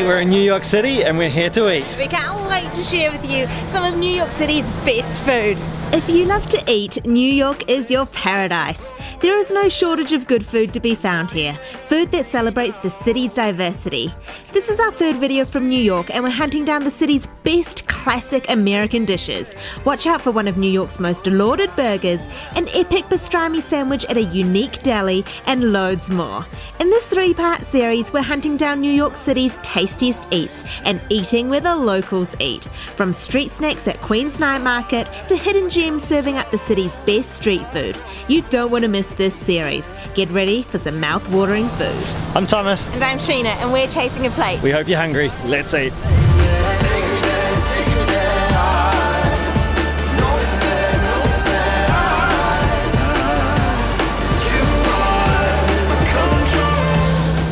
we're in New York City and we're here to eat. We can't wait to share with you some of New York City's best food. If you love to eat, New York is your paradise. There is no shortage of good food to be found here, food that celebrates the city's diversity. This is our third video from New York and we're hunting down the city's best classic American dishes. Watch out for one of New York's most lauded burgers, an epic pastrami sandwich at a unique deli, and loads more. In this three-part series, we're hunting down New York City's tastiest eats and eating where the locals eat. From street snacks at Queen's Night Market to hidden gems serving up the city's best street food. You don't want to miss this series. Get ready for some mouth-watering food. I'm Thomas. And I'm Sheena, and we're chasing a plate. We hope you're hungry. Let's eat.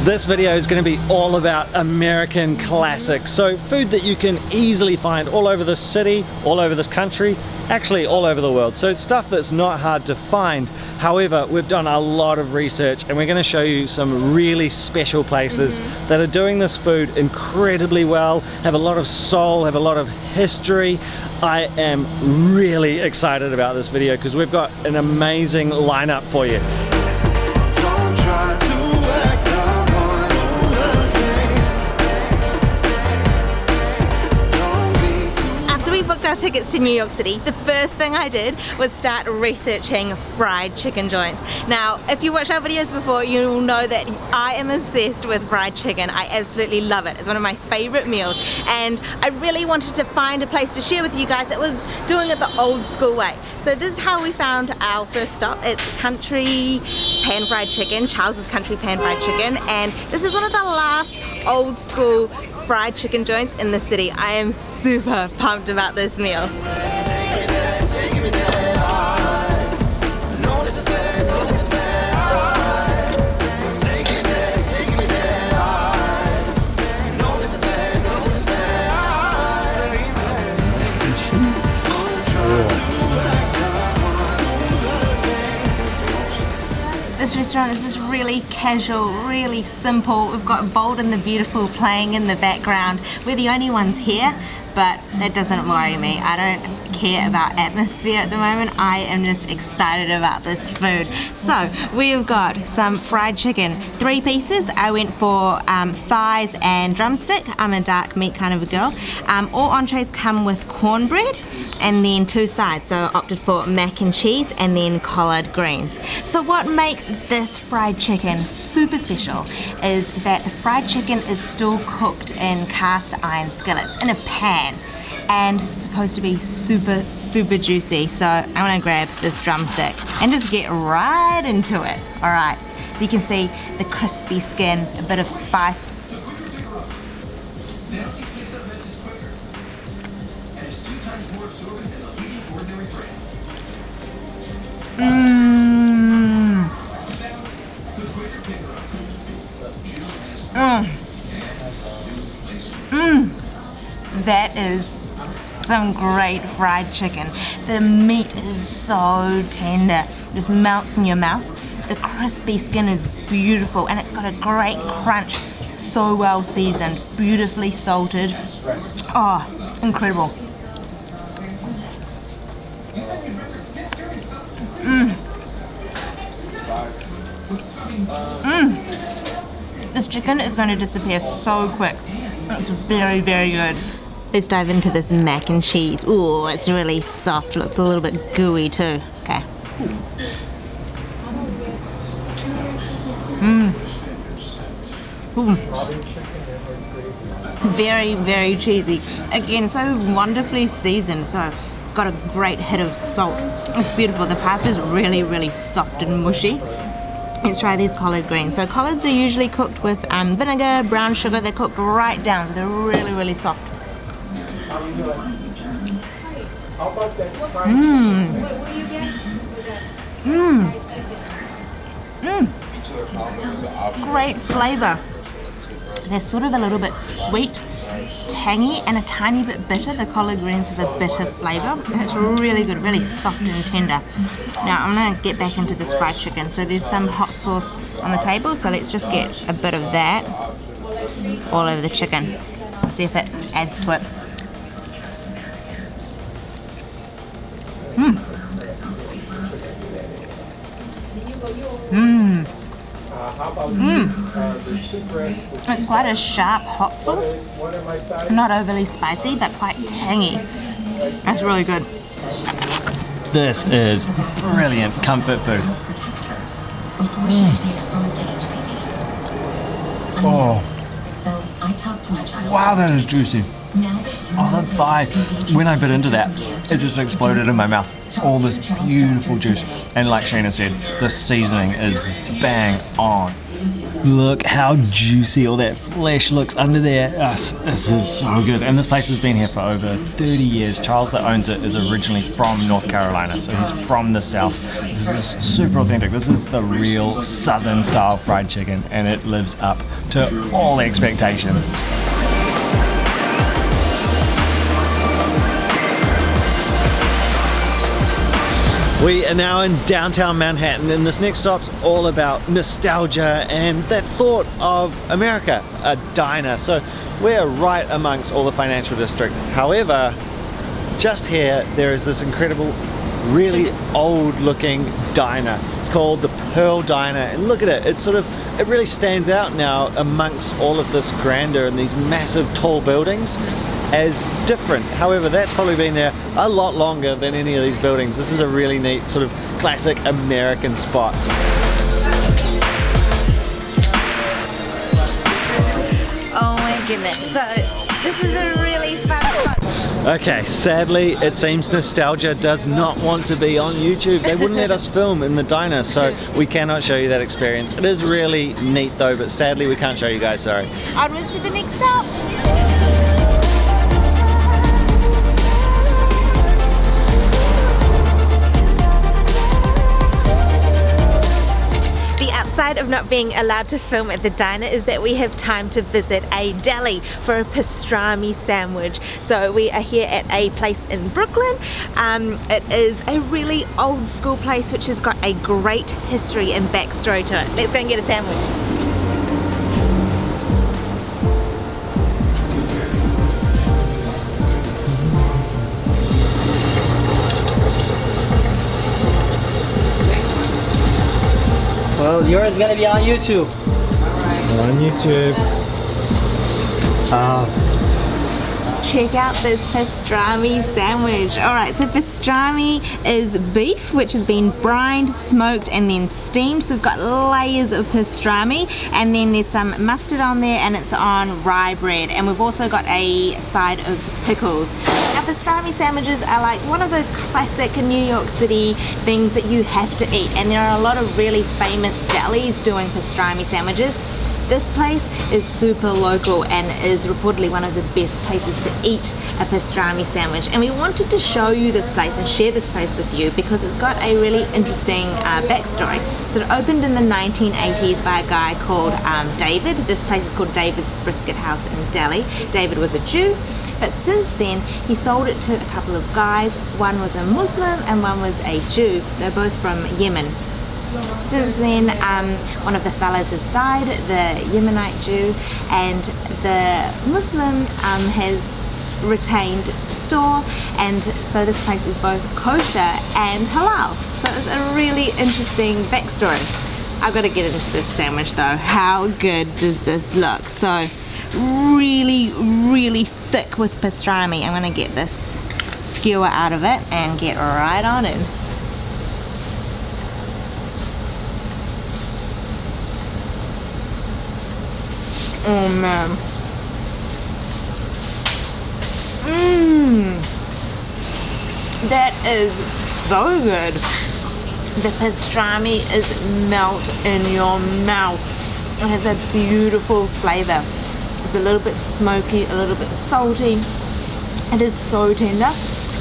This video is going to be all about American classics, so food that you can easily find all over this city, all over this country, actually all over the world. So it's stuff that's not hard to find. However, we've done a lot of research and we're going to show you some really special places that are doing this food incredibly well, have a lot of soul, have a lot of history. I am really excited about this video because we've got an amazing lineup for you. Our tickets to New York City, the first thing I did was start researching fried chicken joints. Now, if you watched our videos before, you'll know that I am obsessed with fried chicken. I absolutely love it. It's one of my favorite meals, and I really wanted to find a place to share with you guys that was doing it the old school way. So this is how we found our first stop. It's Country Pan Fried Chicken, Charles's Country Pan Fried Chicken, and this is one of the last old school fried chicken joints in the city. I am super pumped about this meal. This restaurant is just really casual, really simple. We've got Bold and the Beautiful playing in the background. We're the only ones here, but that doesn't worry me. I don't care about atmosphere at the moment. I am just excited about this food. So we've got some fried chicken, 3 pieces. I went for thighs and drumstick. I'm a dark meat kind of a girl. All entrees come with cornbread and then 2 sides. So I opted for mac and cheese and then collard greens. So what makes this fried chicken super special is that the fried chicken is still cooked in cast iron skillets in a pan and supposed to be super juicy. So I'm gonna grab this drumstick and just get right into it. All right, so you can see the crispy skin, a bit of spice. That is some great fried chicken. The meat is so tender, it just melts in your mouth. The crispy skin is beautiful and it's got a great crunch, so well seasoned, beautifully salted. Oh, incredible. This chicken is going to disappear so quick. It's very good. Let's dive into this mac and cheese. Ooh, it's really soft. Looks a little bit gooey too. Okay. Very cheesy. Again, so wonderfully seasoned. So got a great hit of salt. It's beautiful. The pasta is really soft and mushy. Let's try these collard greens. So collards are usually cooked with vinegar, brown sugar. They're cooked right down, so they're really soft. Great flavor. They're sort of a little bit sweet, tangy, and a tiny bit bitter. The collard greens have a bitter flavor. It's really good, really soft and tender. Now I'm gonna get back into this fried chicken. So there's some hot sauce on the table, so let's just get a bit of that. all over the chicken. See if it adds to it. It's quite a sharp hot sauce. Not overly spicy, but quite tangy. That's really good. This is brilliant comfort food. Oh, wow, that is juicy. Oh, the thigh. When I bit into that, it just exploded in my mouth. All this beautiful juice. And like Shana said, the seasoning is bang on. Look how juicy all that flesh looks under there. This is so good. And this place has been here for over 30 years. Charles that owns it is originally from North Carolina, so he's from the South. This is super authentic. This is the real Southern style fried chicken, and it lives up to all expectations. We are now in downtown Manhattan, and this next stop's all about nostalgia and that thought of America, a diner. So we're right amongst all the financial district. However, just here there is this incredible, really old looking diner. It's called the Pearl Diner, and look at it. It really stands out now amongst all of this grandeur and these massive tall buildings as different. However, that's probably been there a lot longer than any of these buildings. This is a really neat sort of classic American spot. Oh my goodness, so this is a really fun spot. Okay, sadly it seems nostalgia does not want to be on YouTube. They wouldn't let us film in the diner, so we cannot show you that experience. It is really neat though, but sadly we can't show you guys, sorry. Onwards to the next stop. Side of not being allowed to film at the diner is that we have time to visit a deli for a pastrami sandwich. So we are here at a place in Brooklyn. It is a really old school place which has got a great history and backstory to it. Let's go and get a sandwich. Well, yours is gonna be on YouTube. On YouTube. Check out this pastrami sandwich. Alright, so pastrami is beef which has been brined, smoked and then steamed. So we've got layers of pastrami, and then there's some mustard on there, and it's on rye bread, and we've also got a side of pickles. Now pastrami sandwiches are like one of those classic New York City things that you have to eat, and there are a lot of really famous delis doing pastrami sandwiches. This place is super local and is reportedly one of the best places to eat a pastrami sandwich, and we wanted to show you this place and share this place with you because it's got a really interesting backstory. So it opened in the 1980s by a guy called David. This place is called David's Brisket House in Deli. David was a Jew, but since then he sold it to a couple of guys. One was a Muslim and one was a Jew. They're both from Yemen. Since then, one of the fellas has died, the Yemenite Jew, and the Muslim has retained the store, and so this place is both kosher and halal. So it's a really interesting backstory. I've got to get into this sandwich though. How good does this look? So really, really thick with pastrami. I'm going to get this skewer out of it and get right on in. Oh man. That is so good. The pastrami is melt in your mouth. It has a beautiful flavor. It's a little bit smoky, a little bit salty. It is so tender,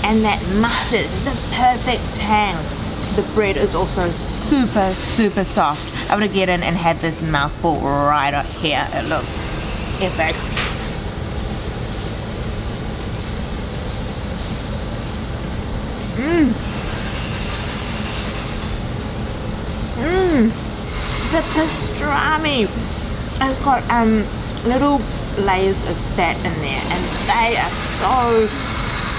and that mustard is the perfect tang. The bread is also super, super soft. I'm gonna get in and have this mouthful right up here. It looks epic. The pastrami. It's got little layers of fat in there, and they are so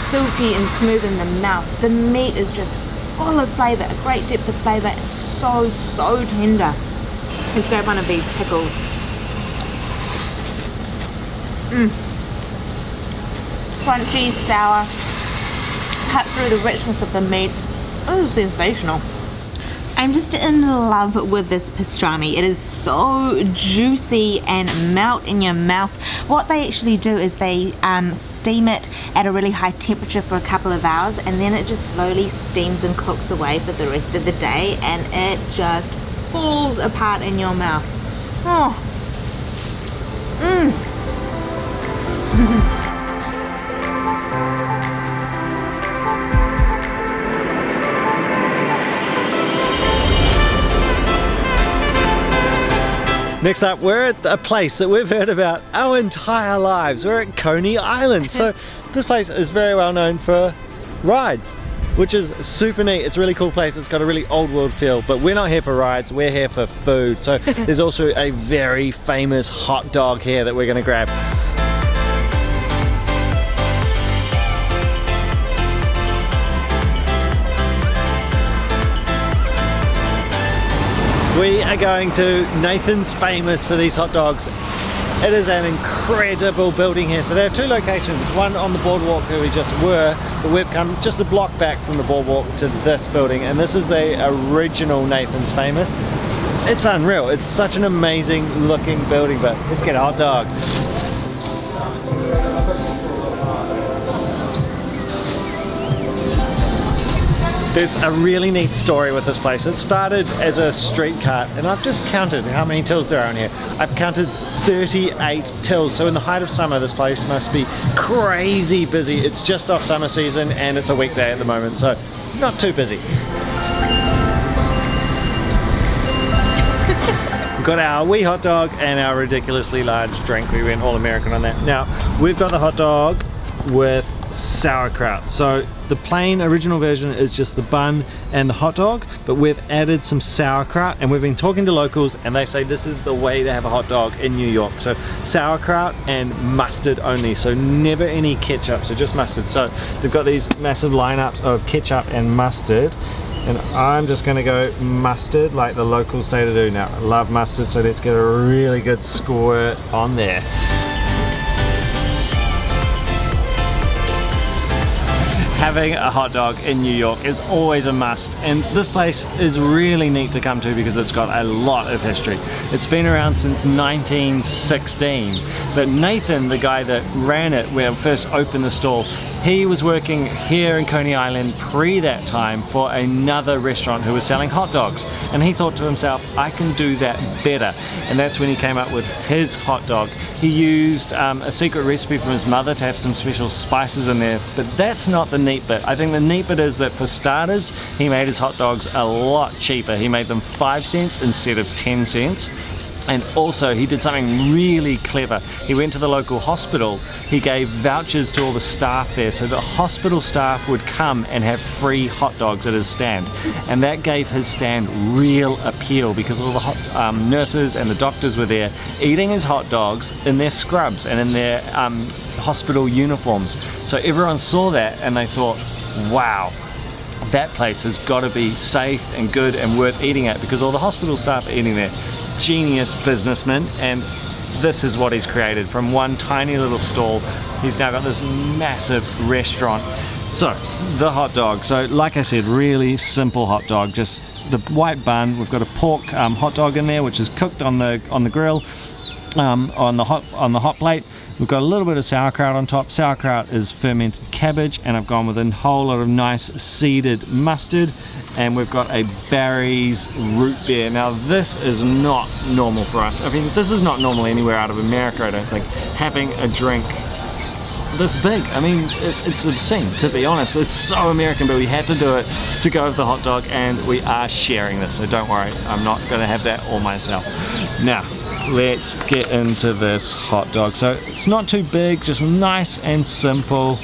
silky and smooth in the mouth. The meat is just full of flavour, a great depth of flavour, and so tender. Let's grab one of these pickles. Crunchy, sour, cut through the richness of the meat. This is sensational. I'm just in love with this pastrami. It is so juicy and melt in your mouth. What they actually do is they steam it at a really high temperature for a couple of hours, and then it just slowly steams and cooks away for the rest of the day, and it just falls apart in your mouth. Oh. Next up, we're at a place that we've heard about our entire lives. We're at Coney Island. So this place is very well known for rides, which is super neat. It's a really cool place. It's got a really old world feel, but we're not here for rides, we're here for food. So there's also a very famous hot dog here that we're gonna grab. We are going to Nathan's, famous for these hot dogs. It is an incredible building here. So they have two locations, one on the boardwalk where we just were, but we've come just a block back from the boardwalk to this building, and this is the original Nathan's Famous. It's unreal. It's such an amazing looking building, but let's get a hot dog. There's a really neat story with this place. It started as a street cart, and I've just counted how many tills there are in here. I've counted 38 tills, so in the height of summer this place must be crazy busy. It's just off summer season and it's a weekday at the moment, so not too busy. We've got our wee hot dog and our ridiculously large drink. We went all American on that. Now, we've got the hot dog with sauerkraut. So the plain original version is just the bun and the hot dog, but we've added some sauerkraut, and we've been talking to locals and they say this is the way to have a hot dog in New York. So sauerkraut and mustard only, so never any ketchup, so just mustard. So they've got these massive lineups of ketchup and mustard, and I'm just gonna go mustard like the locals say to do. Now, I love mustard, so let's get a really good squirt on there. Having a hot dog in New York is always a must, and this place is really neat to come to because it's got a lot of history. It's been around since 1916, but Nathan, the guy that ran it when it first opened the stall, he was working here in Coney Island pre that time for another restaurant who was selling hot dogs, and he thought to himself, I can do that better, and that's when he came up with his hot dog. He used a secret recipe from his mother to have some special spices in there, but that's not the neat bit. I think the neat bit is that for starters, he made his hot dogs a lot cheaper. He made them 5 cents instead of 10 cents. And also he did something really clever. He went to the local hospital, he gave vouchers to all the staff there, so the hospital staff would come and have free hot dogs at his stand. And that gave his stand real appeal because all the nurses and the doctors were there eating his hot dogs in their scrubs and in their hospital uniforms. So everyone saw that and they thought, wow, that place has got to be safe and good and worth eating at because all the hospital staff are eating there. Genius businessman, and this is what he's created. From one tiny little stall, he's now got this massive restaurant. So the hot dog, so like I said, really simple hot dog, just the white bun. We've got a pork hot dog in there which is cooked on the grill, on the hot plate. We've got a little bit of sauerkraut on top. Sauerkraut is fermented cabbage, and I've gone with a whole lot of nice seeded mustard, and we've got a Barry's root beer. Now this is not normal for us. I mean, this is not normal anywhere out of America, I don't think, having a drink this big. I mean, it's obscene, to be honest. It's so American, but we had to do it to go with the hot dog, and we are sharing this, so don't worry, I'm not gonna have that all myself. Now, let's get into this hot dog. So it's not too big, just nice and simple.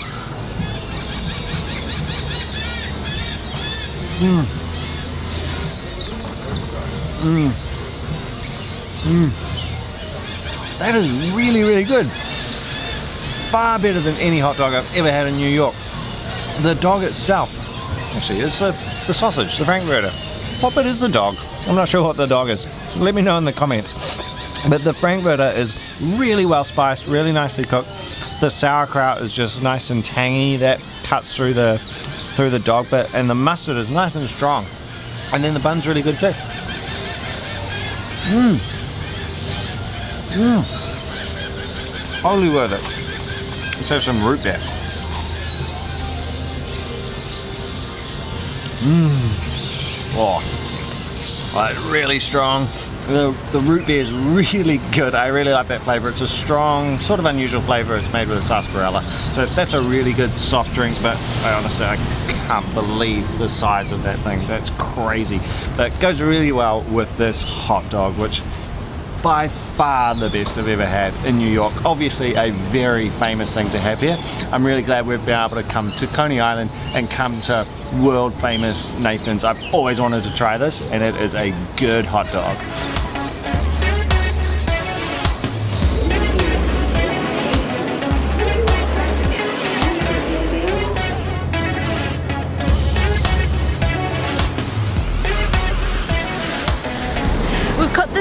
That is really, really good. Far better than any hot dog I've ever had in New York. The dog itself, actually, is the sausage, the Frankfurter. What bit is the dog? I'm not sure what the dog is, so let me know in the comments. But the Frankfurter is really well spiced, really nicely cooked. The sauerkraut is just nice and tangy, that cuts through the dog bit, and the mustard is nice and strong. And then the bun's really good too. Totally worth it. Let's have some root beer. Oh, really strong. The root beer is really good. I really like that flavor. It's a strong, sort of unusual flavor. It's made with a sarsaparilla. So that's a really good soft drink, but I can't believe the size of that thing. That's crazy. But it goes really well with this hot dog, which by far the best I've ever had in New York. Obviously a very famous thing to have here. I'm really glad we've been able to come to Coney Island and come to world famous Nathan's. I've always wanted to try this, and it is a good hot dog.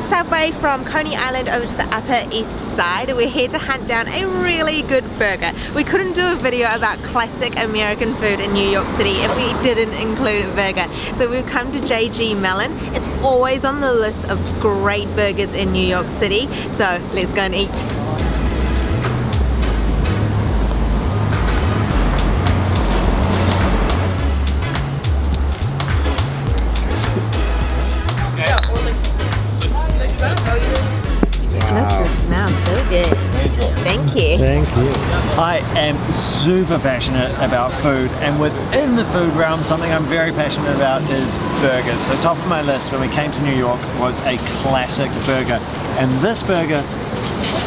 Subway from Coney Island over to the Upper East Side. We're here to hunt down a really good burger. We couldn't do a video about classic American food in New York City if we didn't include a burger. So we've come to JG Melon. It's always on the list of great burgers in New York City. So let's go and eat. Thank you. Thank you. I am super passionate about food, and within the food realm, something I'm very passionate about is burgers. So top of my list when we came to New York was a classic burger, and this burger,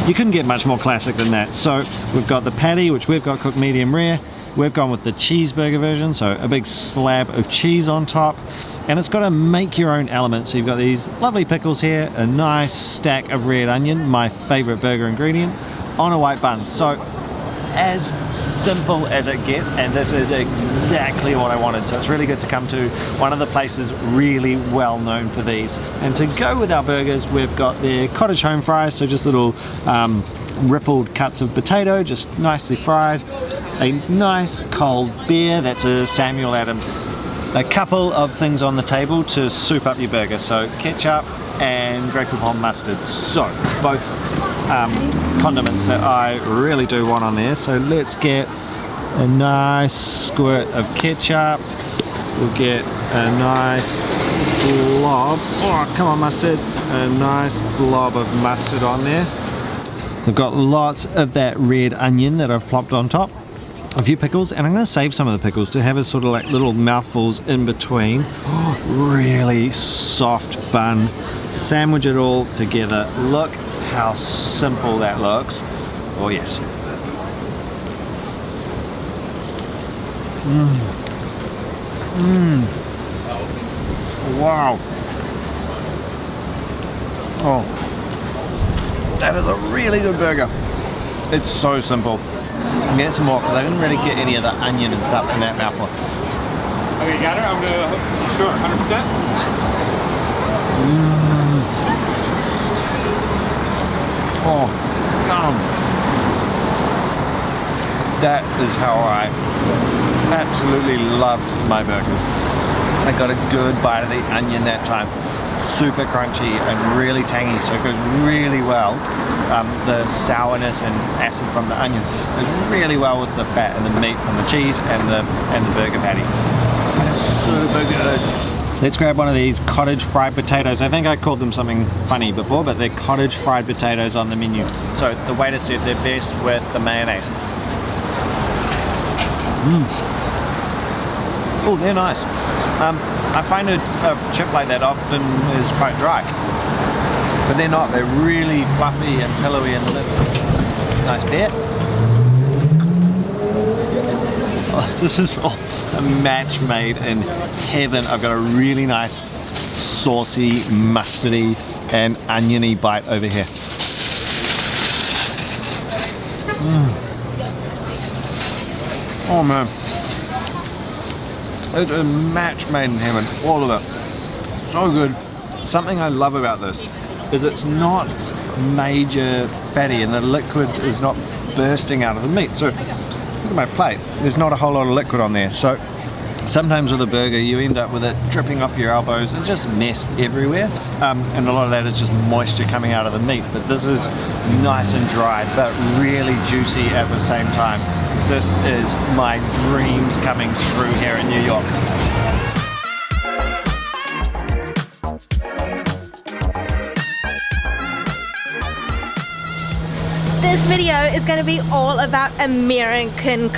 you couldn't get much more classic than that. So we've got the patty, which we've got cooked medium rare. We've gone with the cheeseburger version, so a big slab of cheese on top. And it's got a make your own element. So you've got these lovely pickles here, a nice stack of red onion, my favorite burger ingredient, on a white bun. So as simple as it gets, and this is exactly what I wanted. So it's really good to come to one of the places really well known for these. And to go with our burgers, we've got their cottage home fries, so just little rippled cuts of potato, just nicely fried. A nice cold beer, that's a Samuel Adams. A couple of things on the table to soup up your burger, so ketchup and Grey Poupon mustard. So both condiments that I really do want on there. So let's get a nice squirt of ketchup. We'll get a nice blob, oh come on mustard, a nice blob of mustard on there. So I've got lots of that red onion that I've plopped on top. A few pickles, and I'm going to save some of the pickles to have as sort of like little mouthfuls in between. Oh, really soft bun. Sandwich it all together. Look how simple that looks. Oh yes. Wow. Oh, that is a really good burger. It's so simple. I'm getting some more because I didn't really get any of the onion and stuff in that mouthful. Okay, you got her? I'm gonna, sure, 100%? Oh, that is how I absolutely love my burgers. I got a good bite of the onion that time. Super crunchy and really tangy, so it goes really well. The sourness and acid from the onion goes really well with the fat and the meat from the cheese and the burger patty. It's super good. Let's grab one of these cottage fried potatoes. I think I called them something funny before, but they're cottage fried potatoes on the menu. So the waiter said they're best with the mayonnaise. Oh, they're nice. I find a chip like that often is quite dry, but they're not. They're really fluffy and pillowy in the middle. Nice bit. Oh, this is all a match made in heaven. I've got a really nice saucy, mustardy and oniony bite over here. Oh man. It's a match made in heaven, all of it. So good. Something I love about this is it's not major fatty and the liquid is not bursting out of the meat. So look at my plate, there's not a whole lot of liquid on there. So sometimes with a burger you end up with it dripping off your elbows and just mess everywhere. And a lot of that is just moisture coming out of the meat. But this is nice and dry but really juicy at the same time. This is my dreams coming true here in New York. This video is going to be all about American